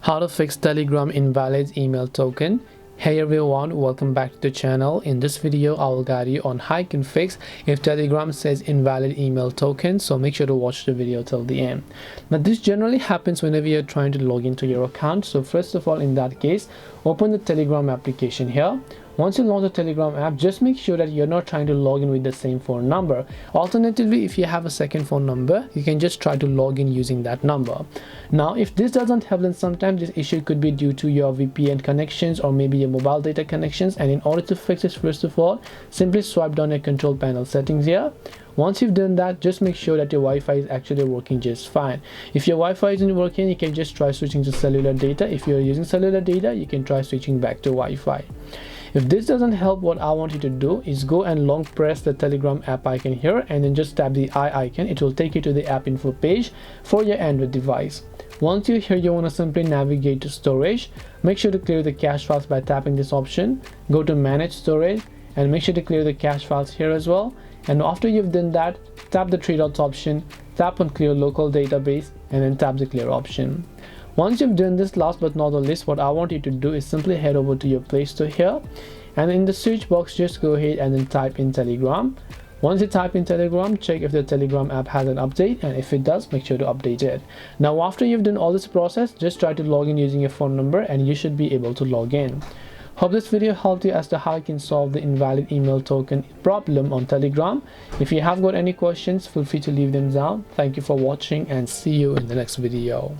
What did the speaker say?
How to fix Telegram invalid email token. Hey everyone, welcome back to the channel. In this video I will guide you on how you can fix if Telegram says invalid email token, so make sure to watch the video till the end. Now this generally happens whenever you're trying to log into your account. So first of all, in that case, open the Telegram application here. Once you launch the Telegram app, just make sure that you're not trying to log in with the same phone number. Alternatively, if you have a second phone number, you can just try to log in using that number. Now, if this doesn't help, then sometimes this issue could be due to your VPN connections or maybe your mobile data connections. And in order to fix this, first of all, simply swipe down your control panel settings here. Once you've done that, just make sure that your Wi-Fi is actually working just fine. If your Wi-Fi isn't working, you can just try switching to cellular data. If you're using cellular data, you can try switching back to Wi-Fi. If this doesn't help, what I want you to do is go and long press the Telegram app icon here and then just tap the I icon. It will take you to the app info page for your Android device. Once you're here, you want to simply navigate to storage. Make sure to clear the cache files by tapping this option. Go to manage storage and make sure to clear the cache files here as well. And after you've done that, tap the three dots option, tap on clear local database, and then tap the clear option. Once you've done this, last but not the least, what I want you to do is simply head over to your Play Store here, and in the search box just go ahead and then type in Telegram. Once you type in Telegram, check if the Telegram app has an update, and if it does, make sure to update it. Now after you've done all this process, just try to log in using your phone number and you should be able to log in. Hope this video helped you as to how you can solve the invalid email token problem on Telegram. If you have got any questions, feel free to leave them down. Thank you for watching and see you in the next video.